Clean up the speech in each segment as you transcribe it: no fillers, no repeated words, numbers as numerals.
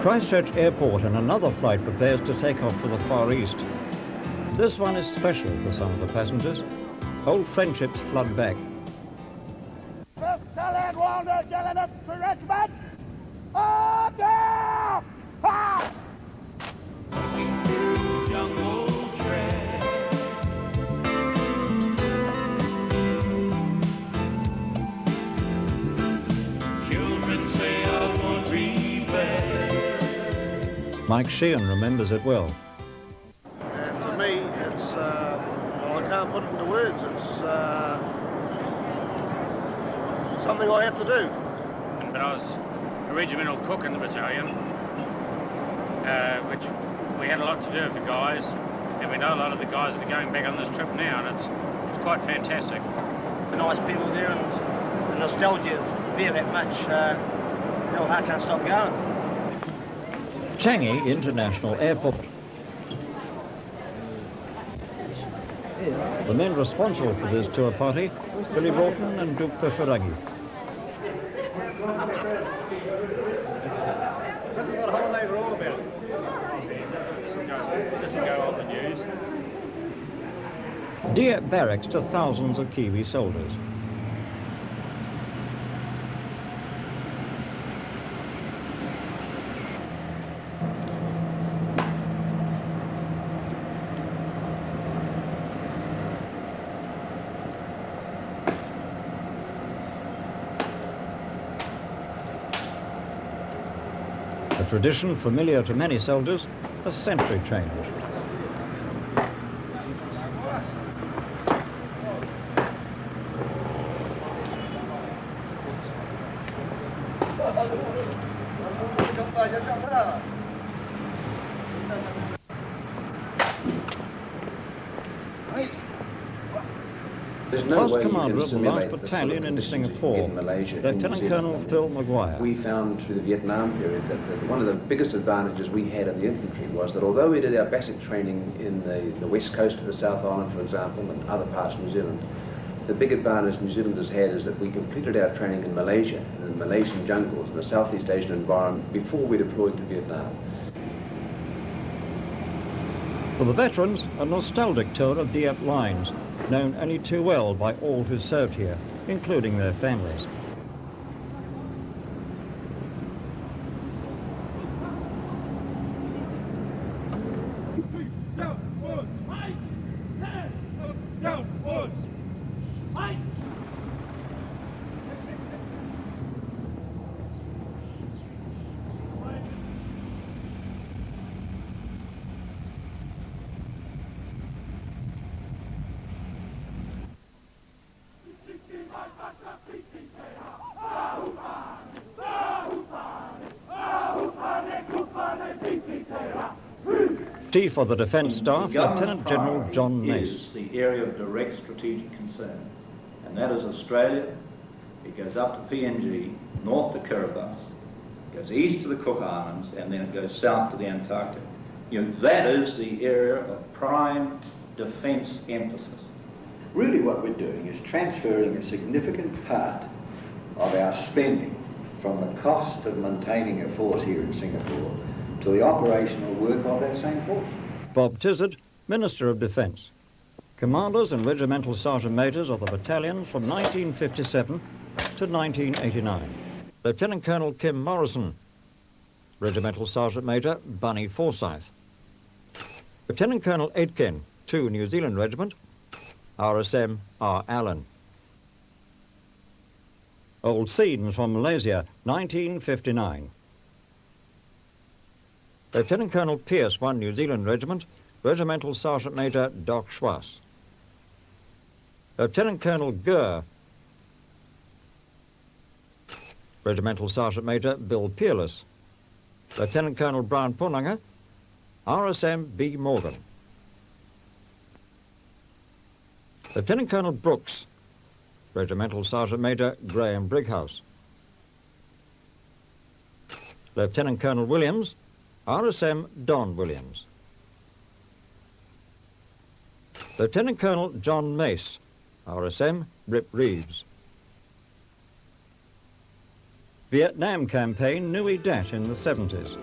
Christchurch Airport and another flight prepares to take off for the Far East. This one is special for some of the passengers. Old friendships flood back. Battalion, 1RNZIR to Regiment! Order! Ha! Jungle trail. Children say I won't be back. Mike Sheehan remembers it well. And to me, it's, well, I can't put it into words. It's something I have to do. But I was a regimental cook in the battalion, which we had a lot to do with the guys, and we know a lot of the guys that are going back on this trip now, and it's quite fantastic. The nice people there, and the nostalgia is there that much. You know, I can't stop going. Changi International Airport. The men responsible for this tour party, Billy Broughton and Duke Ferraghi. This is what holidays are all about. This will go on the news. Dieppe Barracks to thousands of Kiwi soldiers. A tradition familiar to many soldiers, a sentry change. There's no Whilst way you commander can of the last simulate the battalion sort of in conditions you Singapore, get in Malaysia, in Lieutenant New Zealand. Colonel Phil Maguire. We found through the Vietnam period that one of the biggest advantages we had in the infantry was that although we did our basic training in the west coast of the South Island, for example, and other parts of New Zealand, the big advantage New Zealanders had is that we completed our training in Malaysia, in the Malaysian jungles, in the Southeast Asian environment, before we deployed to Vietnam. For the veterans, a nostalgic tour of Dieppe lines, known only too well by all who served here, including their families. Chief of the Defence Staff, Lieutenant General John Mace. Is the area of direct strategic concern, and that is Australia. It goes up to PNG, north to Kiribati, goes east to the Cook Islands, and then it goes south to the Antarctic. You know, that is the area of prime defence emphasis. Really what we're doing is transferring a significant part of our spending from the cost of maintaining a force here in Singapore to the operational work of that same force. Bob Tizard, Minister of Defence. Commanders and regimental sergeant majors of the battalions from 1957 to 1989. Lieutenant Colonel Kim Morrison. Regimental Sergeant Major Bunny Forsyth. Lieutenant Colonel Aitken, 2 New Zealand Regiment. RSM R. Allen. Old scenes from Malaysia, 1959. Lieutenant Colonel Pearce, 1 New Zealand Regiment, Regimental Sergeant Major Doc Schwass. Lieutenant Colonel Gurr, Regimental Sergeant Major Bill Peerless. Lieutenant Colonel Brian Punanga, RSM B. Morgan. Lieutenant Colonel Brooks, Regimental Sergeant Major Graham Brighouse. Lieutenant Colonel Williams, RSM Don Williams. Lieutenant Colonel John Mace, RSM Rip Reeves. Vietnam campaign Nui Dat in the 70s.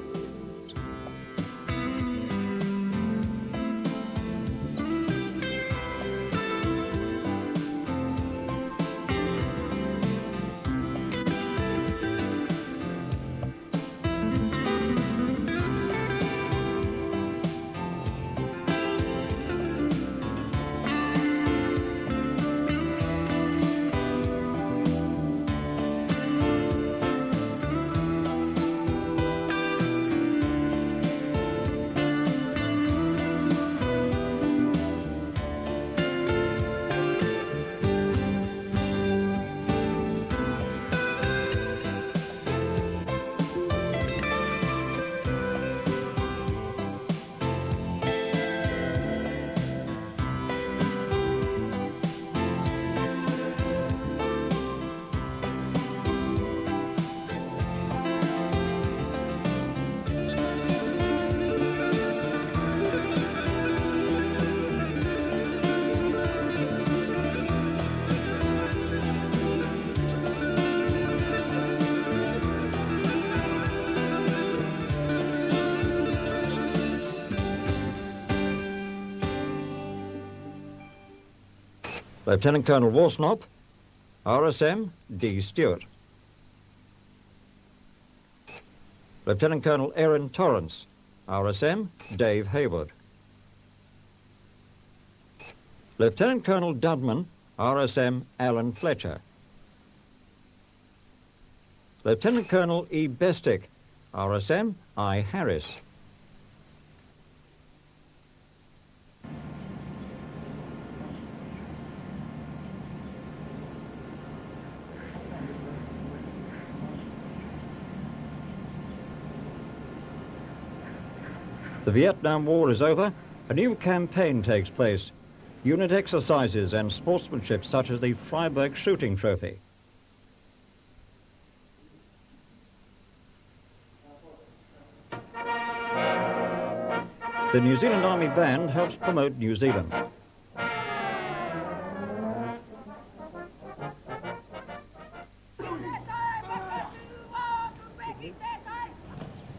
Lieutenant Colonel Warsnop, RSM D. Stewart. Lieutenant Colonel Erin Torrance, RSM Dave Haywood. Lieutenant Colonel Dudman, RSM Alan Fletcher. Lieutenant Colonel E. Bestick, RSM I. Harris. The Vietnam War is over, a new campaign takes place. Unit exercises and sportsmanship such as the Freiburg Shooting Trophy. The New Zealand Army Band helps promote New Zealand.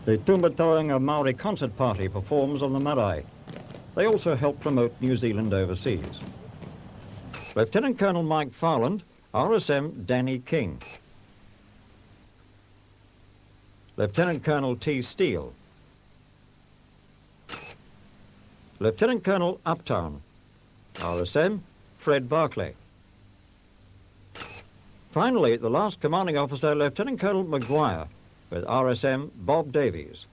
The Tumbatoanga Maori Concert Party performs on the marae. They also help promote New Zealand overseas. Lieutenant Colonel Mike Farland, RSM Danny King. Lieutenant Colonel T. Steele. Lieutenant Colonel Uptown, RSM Fred Barclay. Finally, the last commanding officer, Lieutenant Colonel Maguire, with RSM Bob Davies.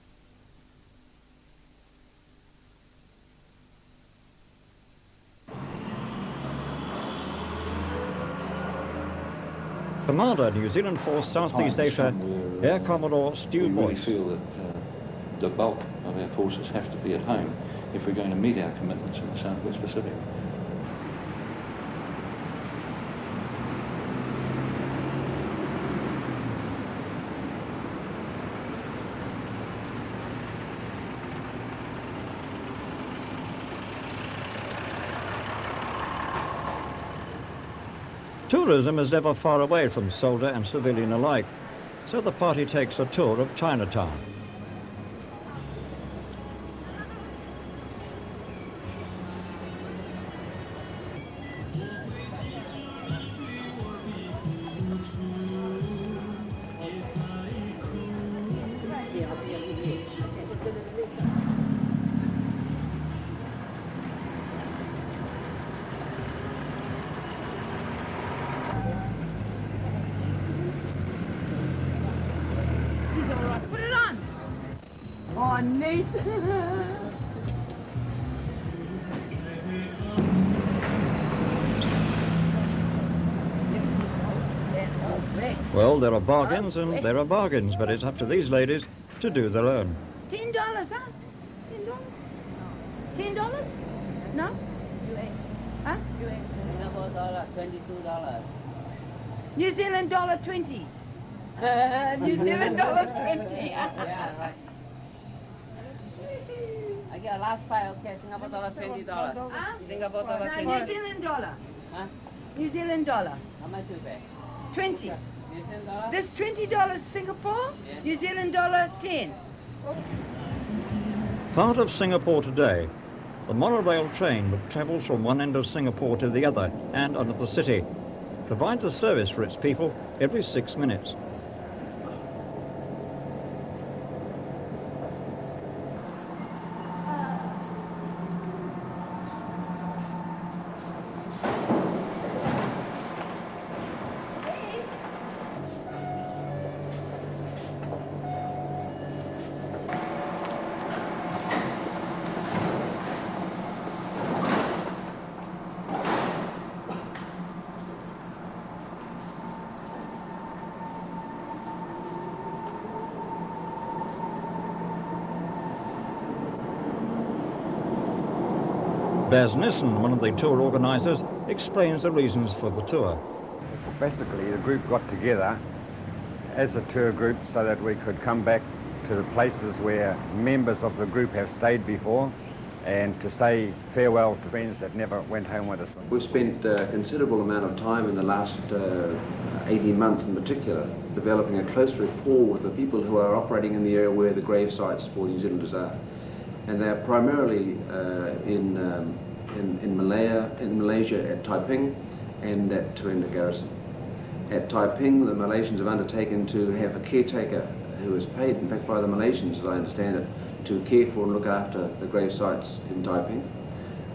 Commander, New Zealand Force Southeast Asia, Air Commodore Stu Boyce. We feel that the bulk of our forces have to be at home if we're going to meet our commitments in the South West Pacific. Tourism is never far away from soldier and civilian alike, so the party takes a tour of Chinatown. Well, there are bargains and there are bargains, but it's up to these ladies to do their own. $10, huh? $10? $10? No? Huh? Singapore dollar, $22. New Zealand dollar 20. New Zealand dollar 20. Yeah, right. I get a last pile, okay, Singapore dollar $20. Huh? Singapore dollar No, 20. New Zealand dollar. Huh? New Zealand dollar. How much you pay? 20. New Zealand dollar? This $20 Singapore, Yeah. New Zealand dollar 10. Part of Singapore today, the monorail train that travels from one end of Singapore to the other and under the city, provides a service for its people every 6 minutes. Baz Nissen, one of the tour organisers, explains the reasons for the tour. Basically, the group got together as a tour group so that we could come back to the places where members of the group have stayed before and to say farewell to friends that never went home with us. We've spent a considerable amount of time in the last 18 months in particular developing a close rapport with the people who are operating in the area where the grave sites for New Zealanders are. And they're primarily in Malaysia at Taiping, and at Tarinda Garrison. At Taiping, the Malaysians have undertaken to have a caretaker who is paid, in fact, by the Malaysians, as I understand it, to care for and look after the grave sites in Taiping.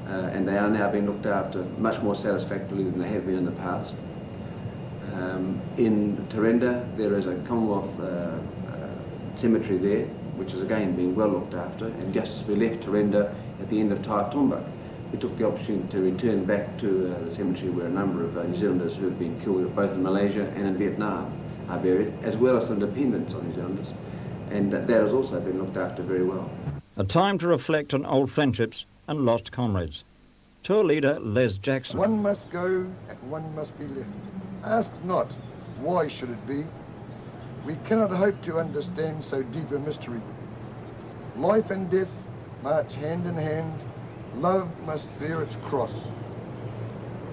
And they are now being looked after much more satisfactorily than they have been in the past. In Tarinda, there is a Commonwealth cemetery there, which is again being well looked after, and just as we left Tarinda at the end of Tai Tumba, we took the opportunity to return back to the cemetery where a number of New Zealanders who have been killed both in Malaysia and in Vietnam are buried, as well as some dependents of New Zealanders, and that has also been looked after very well. A time to reflect on old friendships and lost comrades. Tour leader Les Jackson. One must go and one must be left. Ask not, why should it be? We cannot hope to understand so deep a mystery. Life and death march hand in hand. Love must bear its cross.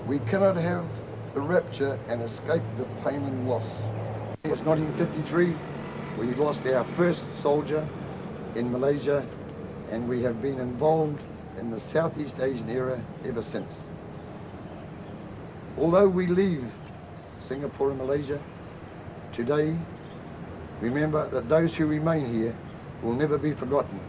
We cannot have the rapture and escape the pain and loss. It was 1953. We lost our first soldier in Malaysia, and we have been involved in the Southeast Asian era ever since. Although we leave Singapore and Malaysia today, remember that those who remain here will never be forgotten.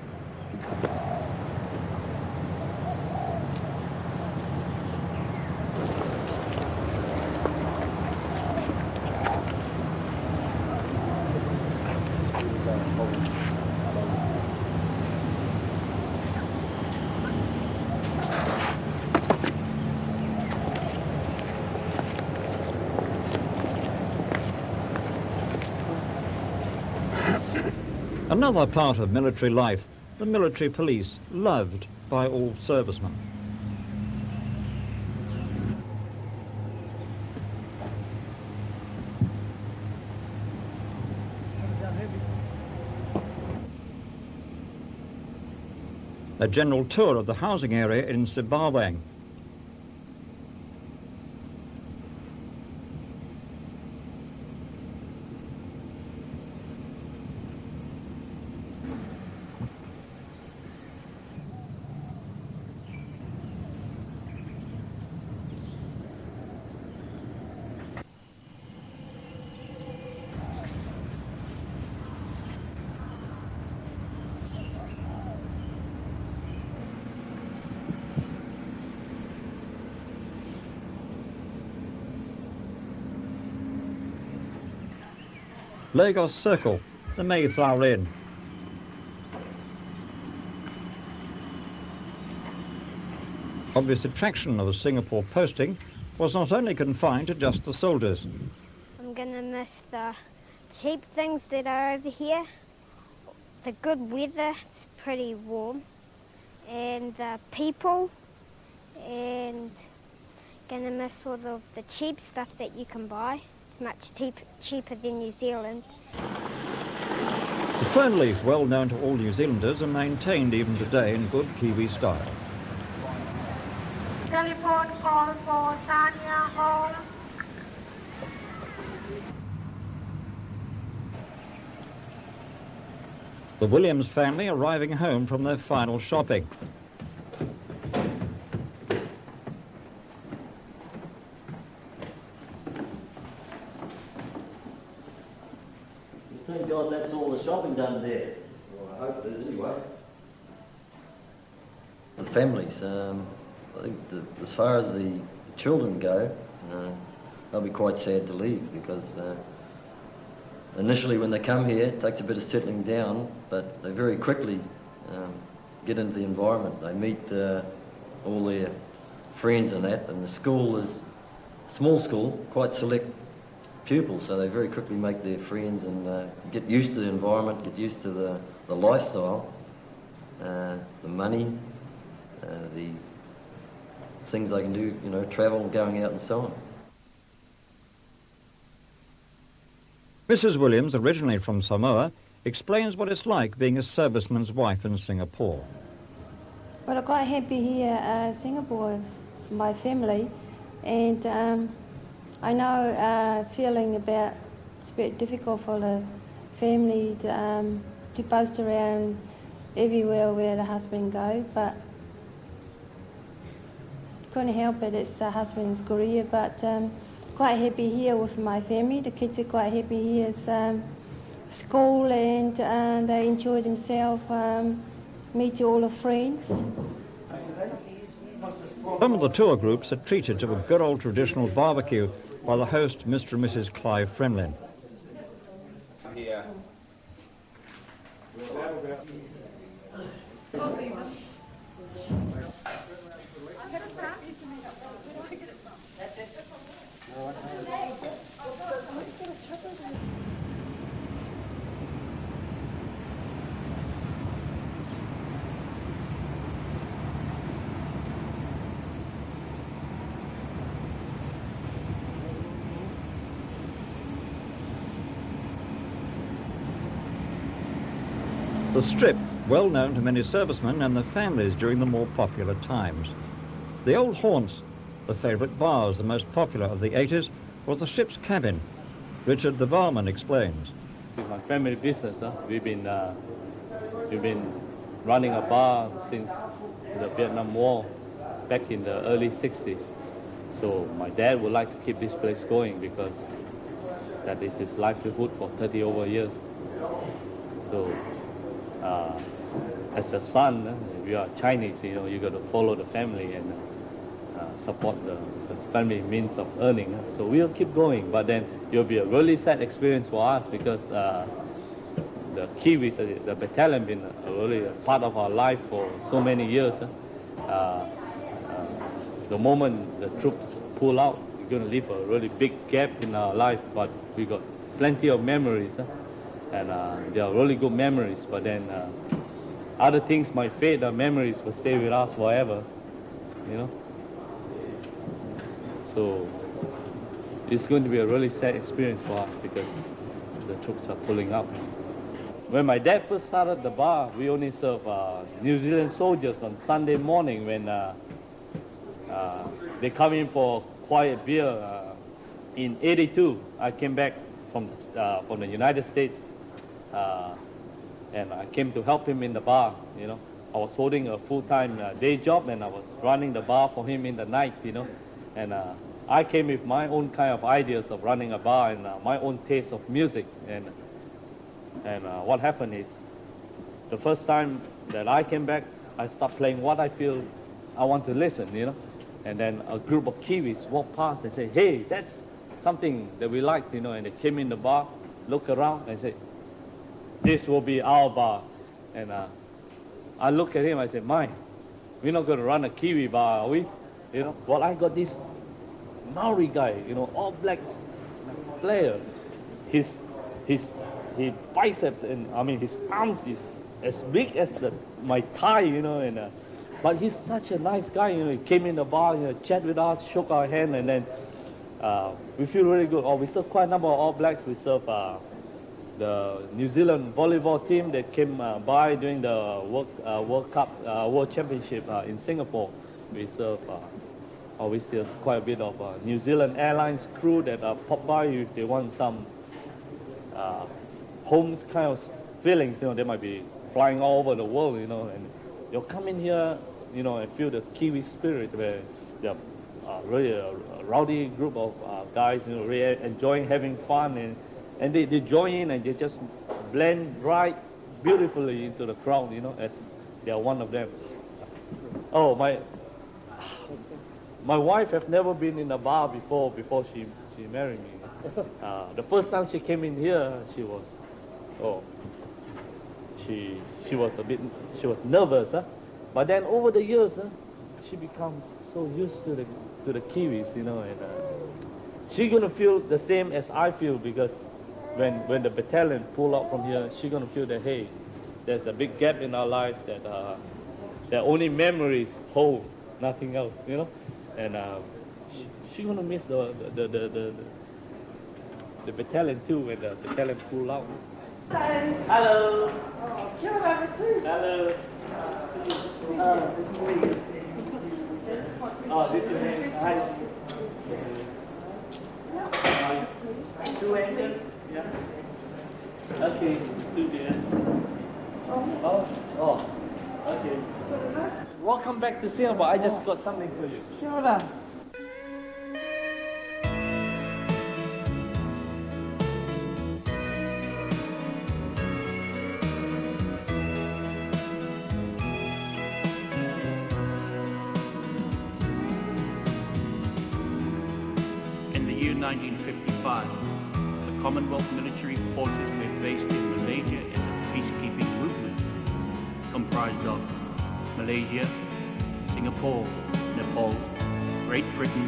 Another part of military life, the military police, loved by all servicemen. A general tour of the housing area in Zimbabwe. Lagos Circle, the Mayflower Inn. Obvious attraction of a Singapore posting was not only confined to just the soldiers. I'm going to miss the cheap things that are over here, the good weather, it's pretty warm, and the people, and going to miss all of the cheap stuff that you can buy. It's much cheaper than New Zealand. The fern leaf, well known to all New Zealanders and maintained even today in good Kiwi style. Telephone call for Tanya home. The Williams family arriving home from their final shopping. Thank God that's all the shopping done there. Well, I hope it is anyway. The families, I think as far as the children go, they'll be quite sad to leave because initially when they come here it takes a bit of settling down, but they very quickly get into the environment. They meet all their friends and that, and the school is a small school, quite select pupils, so they very quickly make their friends and get used to the environment, get used to the lifestyle, the money, the things they can do, you know, travel, going out and so on. Mrs. Williams, originally from Samoa, explains what it's like being a serviceman's wife in Singapore. Well, I'm quite happy here in Singapore for my family, and I know feeling about it's a bit difficult for the family to post around everywhere where the husband goes, but couldn't help it. It's a husband's career, but quite happy here with my family. The kids are quite happy here. It's school, and they enjoy themselves. Meet all the friends. Some of the tour groups are treated to a good old traditional barbecue by the host, Mr. and Mrs. Clive Fremlin. Here. The Strip, well known to many servicemen and their families during the more popular times. The old haunts, the favourite bars, the most popular of the 80s, was the ship's cabin. Richard the barman explains. It's my family business. We've been running a bar since the Vietnam War, back in the early 60s. So my dad would like to keep this place going because that is his livelihood for 30 over years. So as a son, if you are Chinese, you got to follow the family and support the family means of earning. So we'll keep going, but then it'll be a really sad experience for us because the Kiwis, the battalion, been really a part of our life for so many years. The moment the troops pull out, we're going to leave a really big gap in our life, but we got plenty of memories. And they are really good memories, but then other things might fade, the memories will stay with us forever, So it's going to be a really sad experience for us because the troops are pulling up. When my dad first started the bar, we only served New Zealand soldiers on Sunday morning when they come in for quiet beer. In '82, I came back from the United States. And I came to help him in the bar, I was holding a full-time day job and I was running the bar for him in the night, And I came with my own kind of ideas of running a bar and my own taste of music. And what happened is, the first time that I came back, I started playing what I feel I want to listen, And then a group of Kiwis walked past and said, hey, that's something that we liked, And they came in the bar, looked around and said, this will be our bar. And I looked at him, I said, we're not going to run a Kiwi bar, are we? Well, I got this Maori guy, all black player. His biceps and, his arms is as big as my thigh, but he's such a nice guy, he came in the bar, chat with us, shook our hand, and then we feel really good. We serve quite a number of All Blacks. We serve the New Zealand volleyball team that came by during the World Cup, World Championship in Singapore. We serve quite a bit of New Zealand Airlines crew that pop by if they want some homes kind of feelings. They might be flying all over the world, and they'll come in here, and feel the Kiwi spirit where they're really a rowdy group of guys, really enjoying having fun, and they join in and they just blend right beautifully into the crowd, as they are one of them. Oh, my wife have never been in a bar before she married me. The first time she came in here, she was nervous, but then over the years, she become so used to the Kiwis, and she's gonna feel the same as I feel because when the battalion pull out from here, she's gonna feel that hey, there's a big gap in our life that only memories hold, nothing else, and she's gonna miss the battalion too when the battalion pull out. Hello. Oh, you're over too. Hello. This is me. Hi. Two angles. Yeah. Okay. 2 beers. Oh. Okay. Welcome back to Singapore. I just got something for you. Sure. In the year 1955, the Commonwealth military forces were based in Malaysia in the peacekeeping movement, comprised of Malaysia, Singapore, Nepal, Great Britain,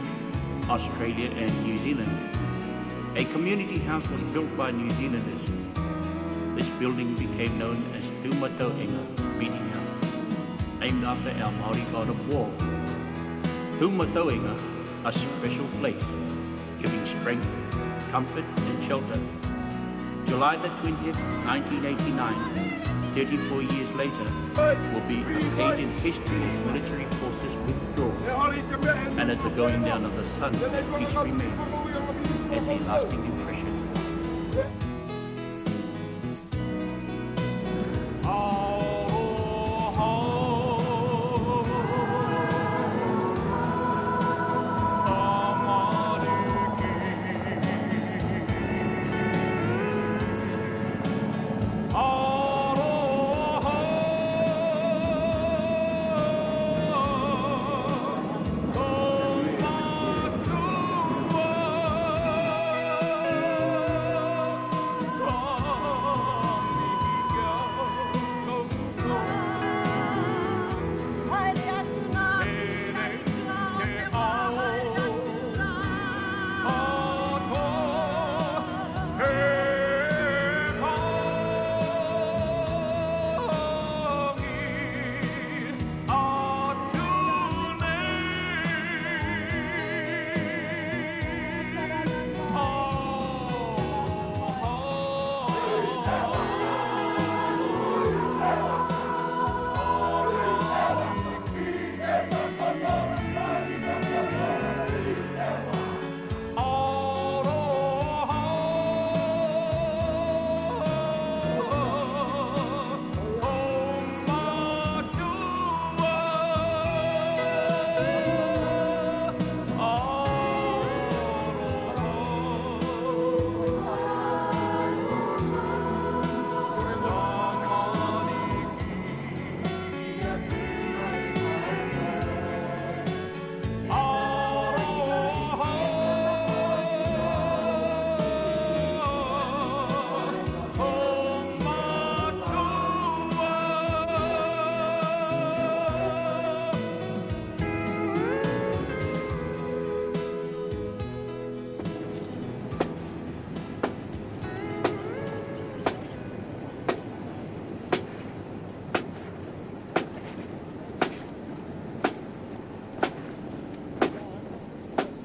Australia and New Zealand. A community house was built by New Zealanders. This building became known as Tumatoenga Meeting House, named after our Maori god of war. Tumatoenga, a special place, giving strength, comfort and shelter. July the 20th, 1989, 34 years later, will be a page in history as military forces withdraw, and as the going down of the sun and peace remains as a lasting impression.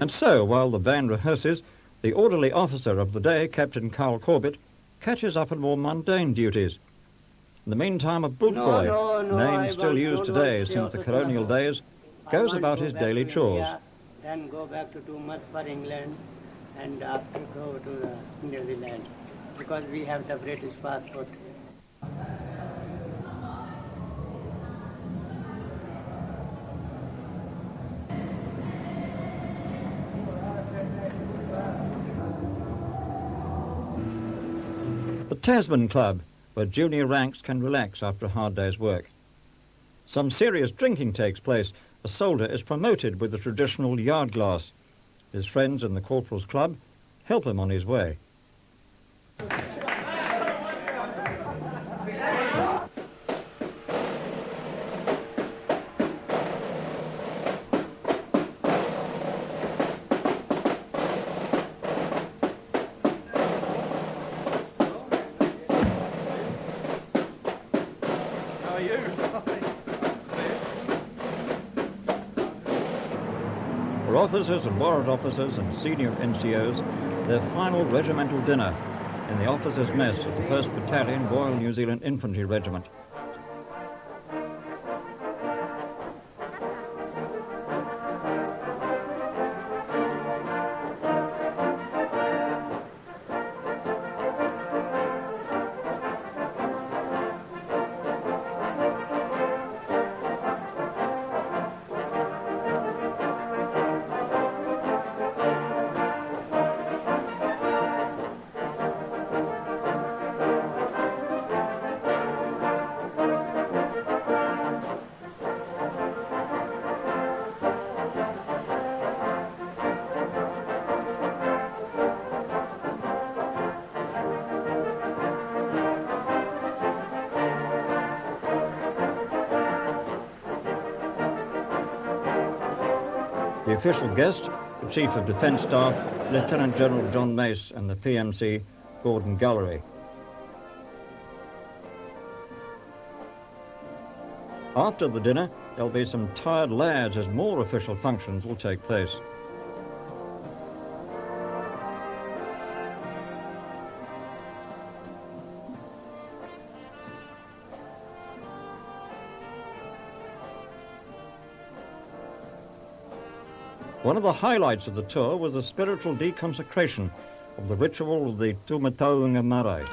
And so, while the band rehearses, the orderly officer of the day, Captain Carl Corbett, catches up on more mundane duties. In the meantime, a boot boy, name still used today since the colonial days, goes about his daily chores. Then go back to do much for England and after go to New Zealand because we have the British passport. The Tasman Club, where junior ranks can relax after a hard day's work. Some serious drinking takes place. A soldier is promoted with the traditional yard glass. His friends in the Corporal's Club help him on his way. For officers and warrant officers and senior NCOs, their final regimental dinner in the officers' mess of the 1st Battalion Royal New Zealand Infantry Regiment. The official guest, the Chief of Defence Staff, Lieutenant General John Mace, and the PMC, Gordon Gullery. After the dinner, there'll be some tired lads as more official functions will take place. One of the highlights of the tour was the spiritual deconsecration of the ritual of the Tumataunga Marae.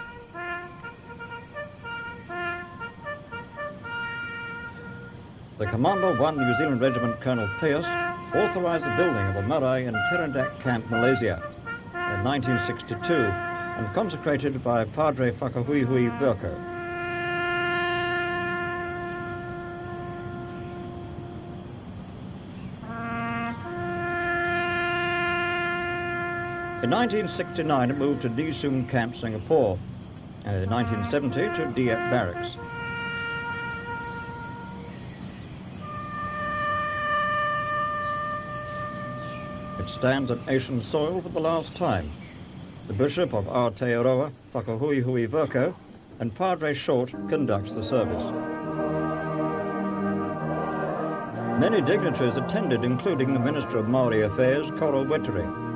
The commander of 1 New Zealand Regiment, Colonel Pierce, authorised the building of a marae in Terendak Camp, Malaysia, in 1962, and consecrated by Padre Whakahuihui Virko. In 1969, it moved to Nee Soon Camp, Singapore, and in 1970 to Dieppe Barracks. It stands on Asian soil for the last time. The Bishop of Aotearoa, Whakahuihui Virko, and Padre Short conducts the service. Many dignitaries attended, including the Minister of Maori Affairs, Koro Weteri.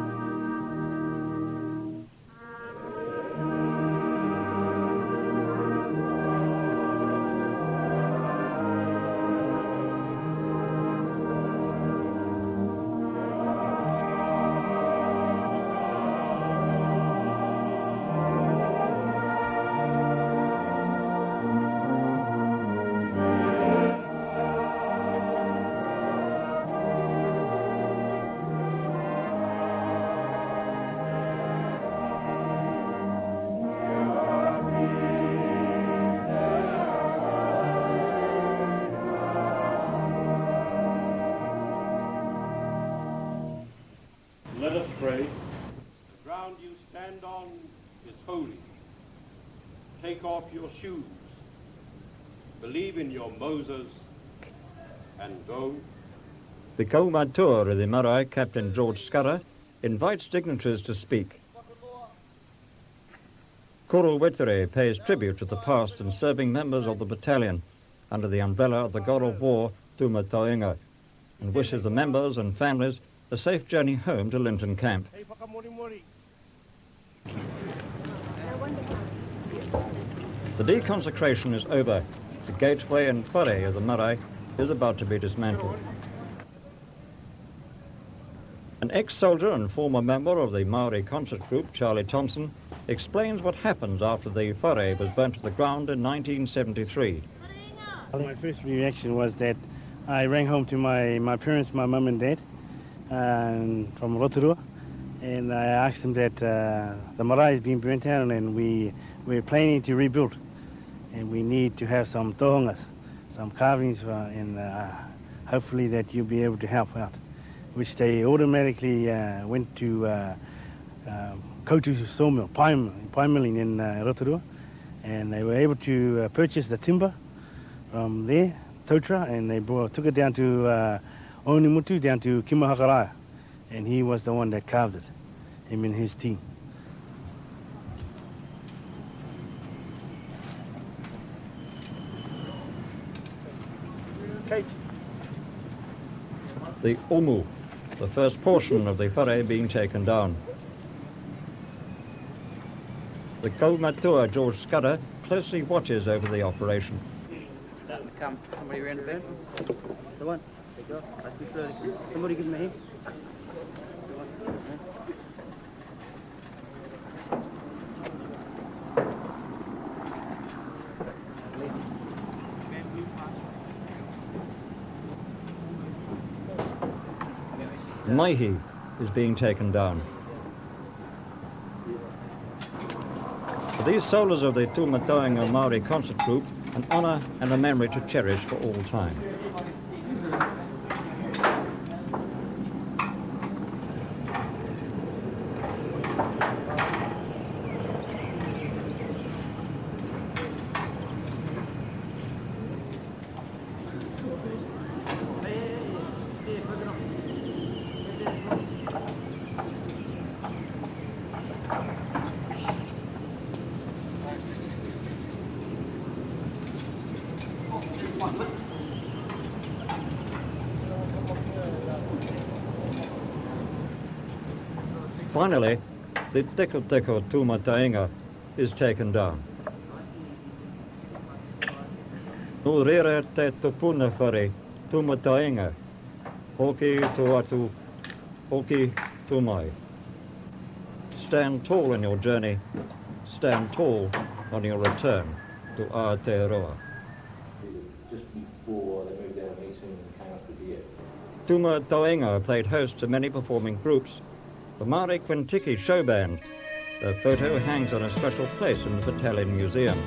Let us pray. The ground you stand on is holy. Take off your shoes. Believe in your Moses and go. The Kaumatua of the marae, Captain George Scudder, invites dignitaries to speak. Koro Weteri pays tribute to the past and serving members of the battalion under the umbrella of the God of War, Tumataunga, and wishes the members and families a safe journey home to Linton Camp. The deconsecration is over. The gateway and whare of the marae is about to be dismantled. An ex-soldier and former member of the Maori concert group, Charlie Thompson, explains what happens after the whare was burnt to the ground in 1973. My first reaction was that I rang home to my parents, my mum and dad, from Rotorua, and I asked them that the marae is being burnt out and we're planning to rebuild, and we need to have some tohungas, some carvings, and hopefully that you'll be able to help out, which they automatically went to Koutu Sawmill, pie milling in Rotorua, and they were able to purchase the timber from there, Totra, and they took it down to Onimutu, down to Kimahakaraya, and he was the one that carved it, him and his team. The umu, the first portion of the whare being taken down. The Kaumatua, George Scudder, closely watches over the operation. Starting to come, somebody around the back. The one. There you go. I see slowly. Somebody give him a hand. Maihi is being taken down. For these soldiers of the Tumataunga Maori concert group, an honour and a memory to cherish for all time. Finally, the Teko Teko Tumatainga is taken down. 1RNZIR te tupuna whare Tumatainga, hoki tuatu, hoki tumai. Stand tall in your journey, stand tall on your return to Aotearoa. Just before they moved out of East England and came up to Dieppe. Tumatainga played host to many performing groups. The Māori Quintiki show band. Their photo hangs on a special place in the Battalion Museum.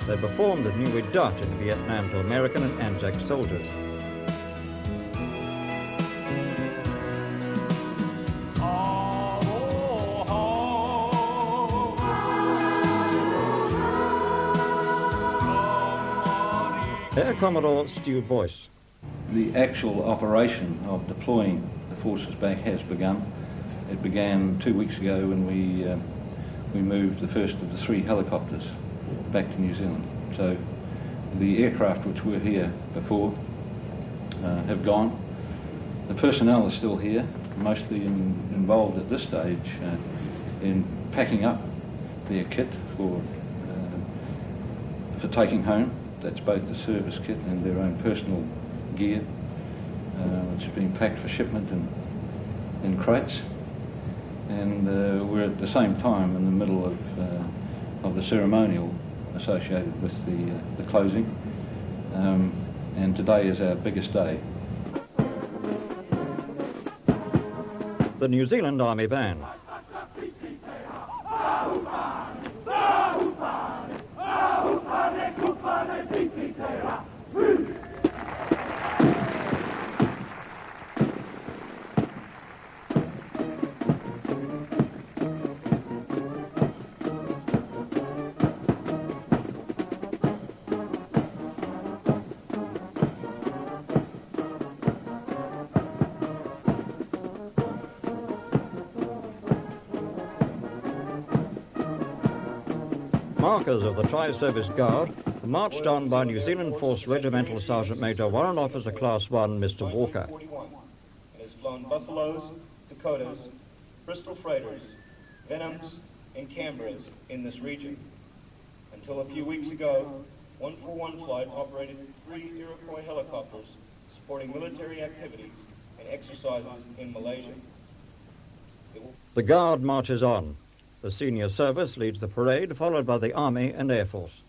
They performed the Nui Dot in Vietnam to American and Anzac soldiers. Air Commodore Stu Boyce. The actual operation of deploying the forces back has begun. It began 2 weeks ago when we moved the first of the 3 helicopters back to New Zealand. So the aircraft which were here before have gone. The personnel are still here, mostly involved at this stage in packing up their kit for taking home. That's both the service kit and their own personal gear, which is being packed for shipment in crates. And we're at the same time in the middle of the ceremonial associated with the closing. And today is our biggest day. The New Zealand Army Band. Markers of the Tri-Service Guard marched on by New Zealand Force Regimental Sergeant Major Warrant Officer Class 1 Mr. Walker. It has flown Buffaloes, Dakotas, Bristol Freighters, Venoms and Canberras in this region. Until a few weeks ago, 141 Flight operated 3 Iroquois helicopters supporting military activities and exercises in Malaysia. The Guard marches on. The senior service leads the parade, followed by the Army and Air Force.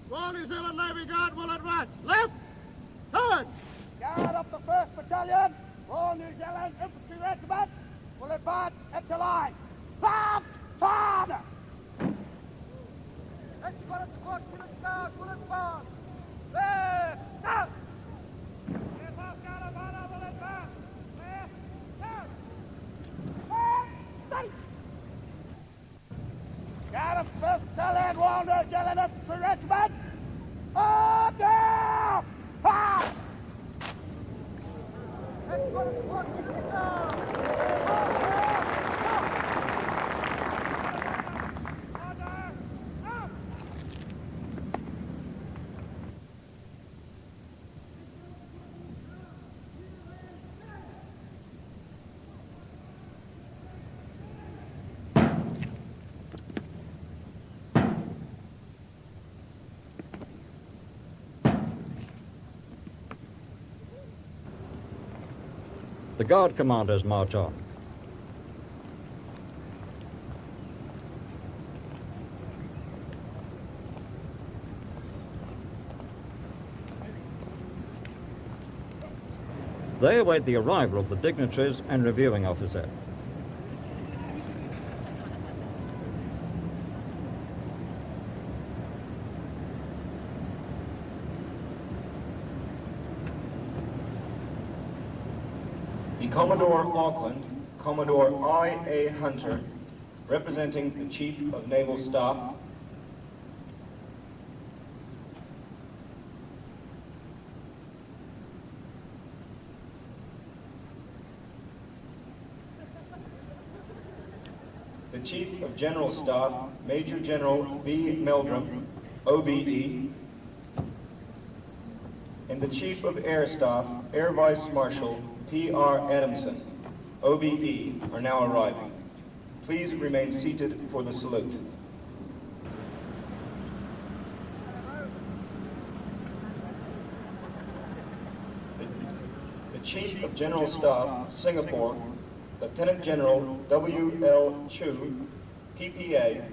Royal New Zealand Navy Guard will advance. Left! Forward! Guard up the 1st Battalion, Royal New Zealand Infantry Regiment will advance into line. Fast! Forward! Let's go to the court, pull it forward. Left! Out! Got a 1st Battalion, Royal New Zealand Infantry Regiment. Order! Fast! Let's go to the court, pull it down. The Guard commanders march on. They await the arrival of the dignitaries and reviewing officer. The Commodore Auckland, Commodore I.A. Hunter, representing the Chief of Naval Staff, the Chief of General Staff, Major General B. Meldrum, OBE, and the Chief of Air Staff, Air Vice Marshal P.R. Adamson, OBE, are now arriving. Please remain seated for the salute. The Chief of General Staff, Singapore, Lieutenant General W.L. Chu, PPA,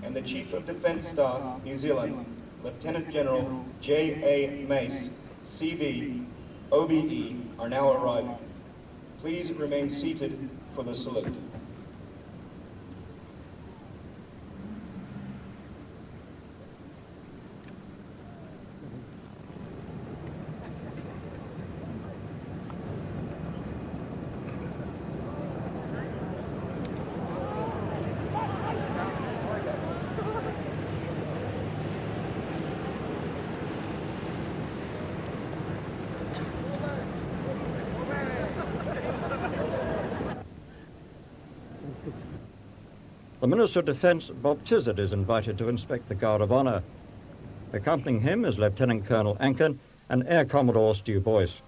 and the Chief of Defence Staff, New Zealand, Lieutenant General J.A. Mace, CV, OBE, are now arriving. Please remain seated for the salute. The Minister of Defence, Bob Tizard, is invited to inspect the Guard of Honour. Accompanying him is Lieutenant Colonel Ankin and Air Commodore Stu Boyce.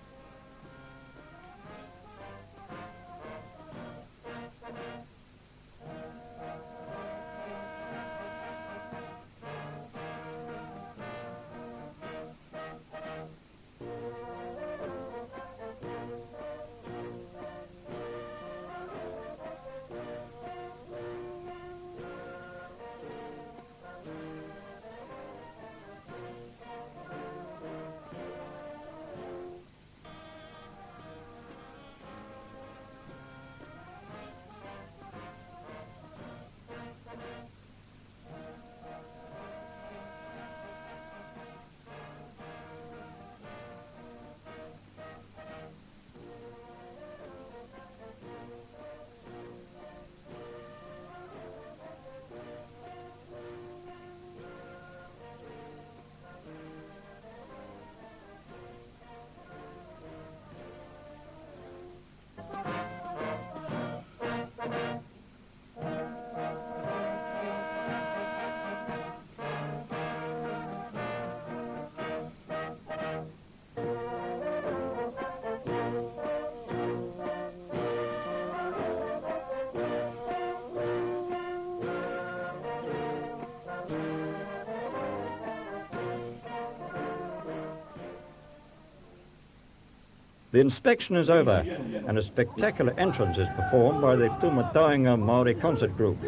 The inspection is over, and a spectacular entrance is performed by the Tumatainga Māori Concert Group.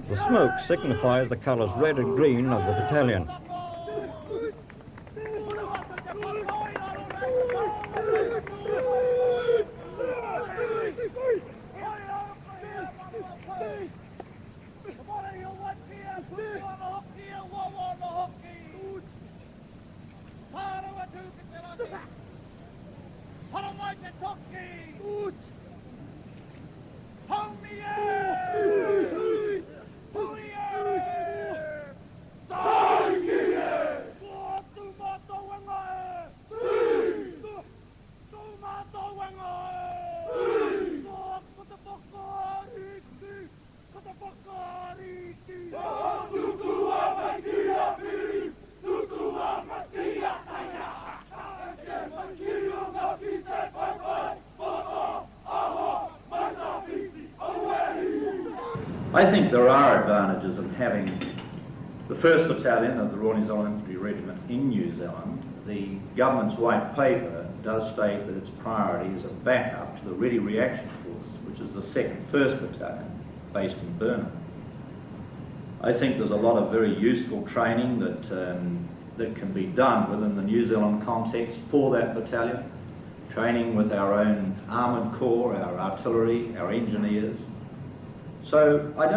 The smoke signifies the colours red and green of the battalion. I think there are advantages in having the 1st Battalion of the Royal New Zealand Infantry Regiment in New Zealand. The government's white paper does state that its priority is a backup to the Ready Reaction Force, which is the 1st Battalion based in Burma. I think there's a lot of very useful training that can be done within the New Zealand context for that battalion. Training with our own armoured corps, our artillery, our engineers. So I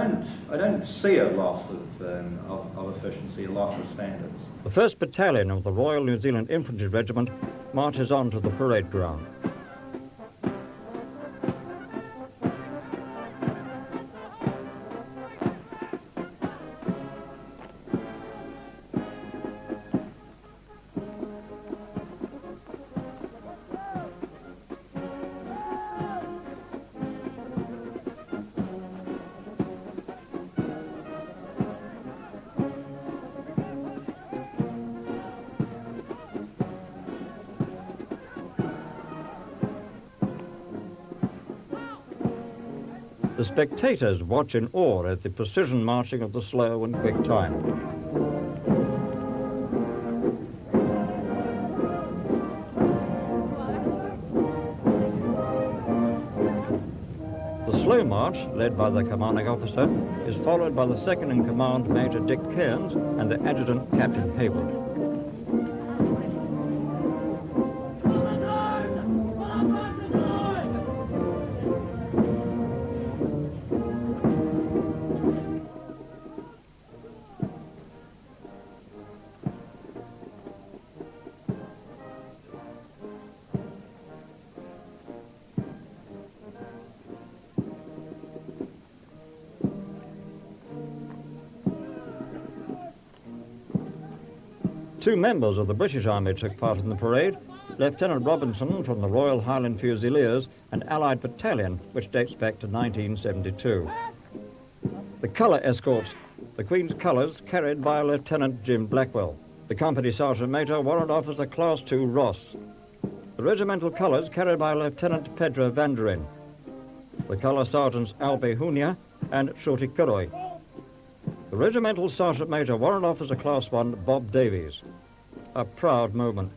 don't see a loss of efficiency, a loss of standards. The 1st Battalion of the Royal New Zealand Infantry Regiment marches on to the parade ground. The spectators watch in awe at the precision marching of the slow and quick time. The slow march, led by the commanding officer, is followed by the second-in-command Major Dick Cairns and the adjutant Captain Hayward. Two members of the British Army took part in the parade, Lieutenant Robinson from the Royal Highland Fusiliers and Allied Battalion, which dates back to 1972. The colour escorts, the Queen's colours carried by Lieutenant Jim Blackwell, the Company Sergeant Major Warrant Officer Class 2 Ross, the regimental colours carried by Lieutenant Pedro Vanderin, the colour sergeants Albe Hunia and Shorty Kuroi, the Regimental Sergeant Major Warrant Officer Class 1 Bob Davies. A proud moment.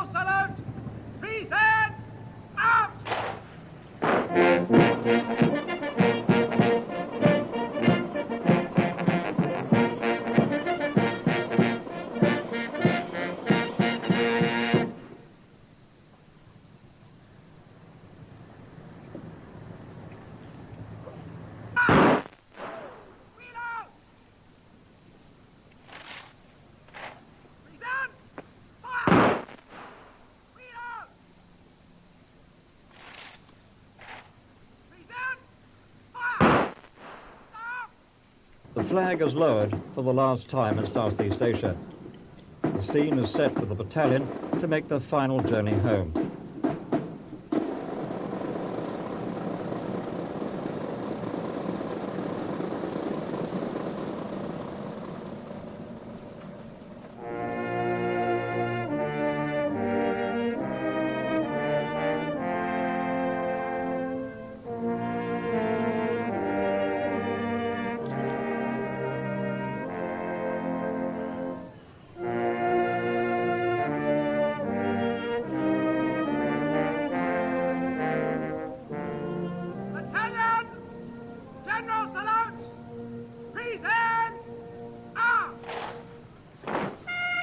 General salute! Peace and out! The flag is lowered for the last time in Southeast Asia. The scene is set for the battalion to make their final journey home.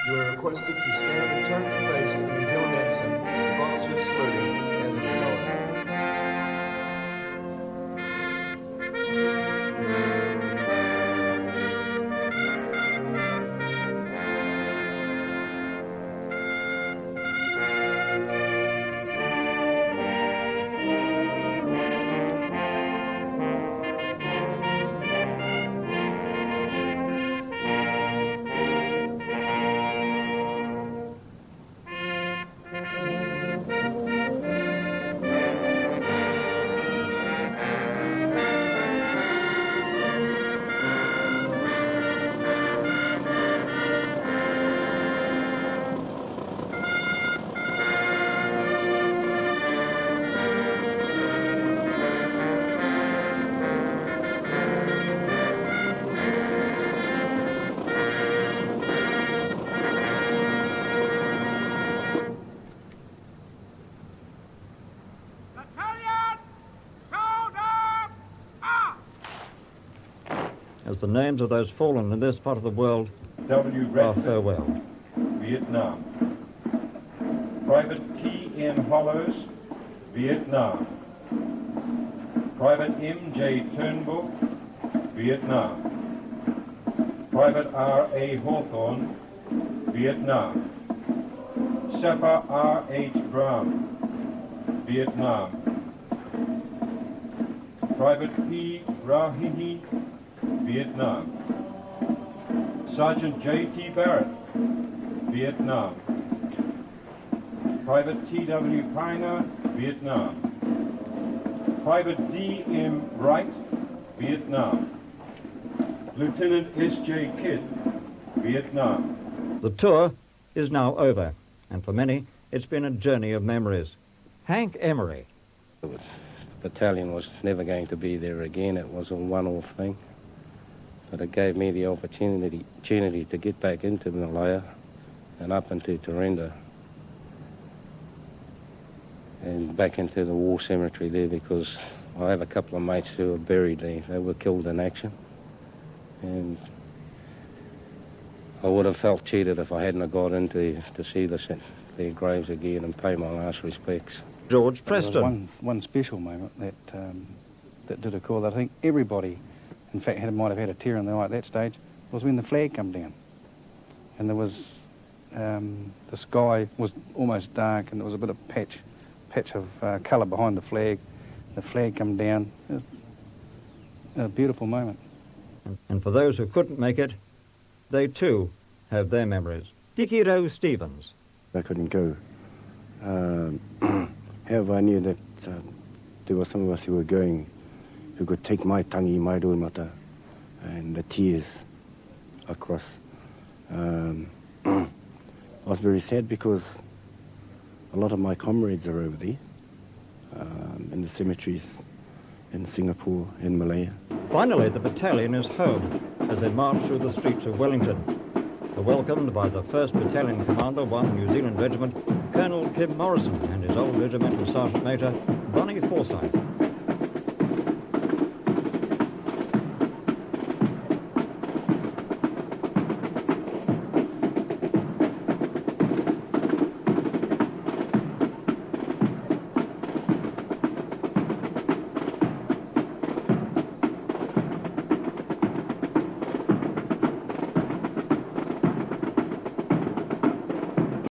You are requested to stand and turn to face the New Zealand ensign, with officers saluting as a As the names of those fallen in this part of the world are farewell. Vietnam. Private T.M. Hollows, Vietnam. Private M.J. Turnbull, Vietnam. Private R.A. Hawthorne, Vietnam. Sapper R.H. Brown, Vietnam. Private P. Rahihi, Vietnam. Sergeant J.T. Barrett, Vietnam. Private T.W. Piner, Vietnam. Private D.M. Wright, Vietnam. Lieutenant S.J. Kidd, Vietnam. The tour is now over, and for many, it's been a journey of memories. Hank Emery. The battalion was never going to be there again. It was a one-off thing. But it gave me the opportunity to get back into Malaya and up into Tarinda and back into the war cemetery there, because I have a couple of mates who are buried there. They were killed in action. And I would have felt cheated if I hadn't have got in to see their graves again and pay my last respects. George Preston. One special moment that did occur that I think everybody, in fact, might have had a tear in their eye at that stage, was when the flag came down. And there was, the sky was almost dark and there was a bit of patch of colour behind the flag. The flag came down. It was a beautiful moment. And for those who couldn't make it, they too have their memories. Dickie Rowe Stevens. I couldn't go. However, I knew that there were some of us who were going, who could take my tangi, my mata, and the tears across. I was very sad because a lot of my comrades are over there, in the cemeteries in Singapore, in Malaya. Finally, the battalion is home as they march through the streets of Wellington. They're welcomed by the 1st Battalion Commander, 1 New Zealand Regiment, Colonel Kim Morrison and his old regimental sergeant major, Bunny Forsyth.